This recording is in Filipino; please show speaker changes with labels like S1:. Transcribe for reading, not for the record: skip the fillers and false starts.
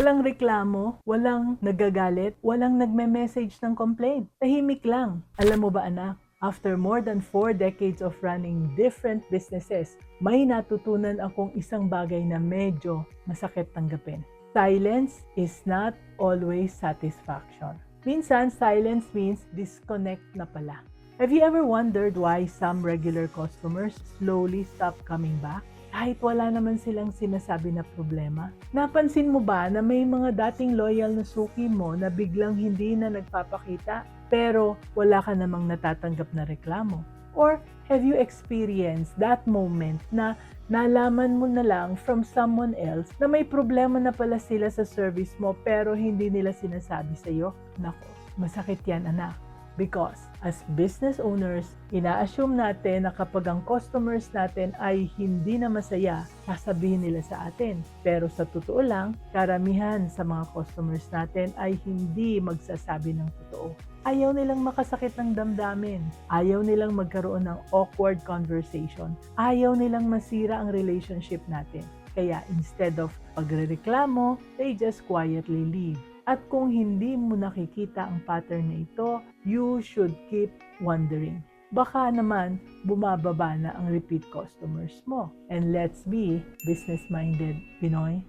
S1: Walang reklamo, walang nagagalit, walang nagme-message ng complaint. Tahimik lang. Alam mo ba anak, after more than 4 decades of running different businesses, may natutunan akong isang bagay na medyo masakit tanggapin. Silence is not always satisfaction. Minsan, silence means disconnect na pala. Have you ever wondered why some regular customers slowly stop coming back? Kahit wala naman silang sinasabi na problema. Napansin mo ba na may mga dating loyal na suki mo na biglang hindi na nagpapakita pero wala ka namang natatanggap na reklamo? Or have you experienced that moment na nalaman mo na lang from someone else na may problema na pala sila sa service mo pero hindi nila sinasabi sa'yo? Nako, masakit yan anak. Because as business owners, ina-assume natin na kapag ang customers natin ay hindi na masaya, sasabihin nila sa atin. Pero sa totoo lang, karamihan sa mga customers natin ay hindi magsasabi ng totoo. Ayaw nilang makasakit ng damdamin. Ayaw nilang magkaroon ng awkward conversation. Ayaw nilang masira ang relationship natin. Kaya instead of pagrereklamo, they just quietly leave. At kung hindi mo nakikita ang pattern na ito, you should keep wondering. Baka naman bumababa na ang repeat customers mo. And let's be business-minded, Pinoy.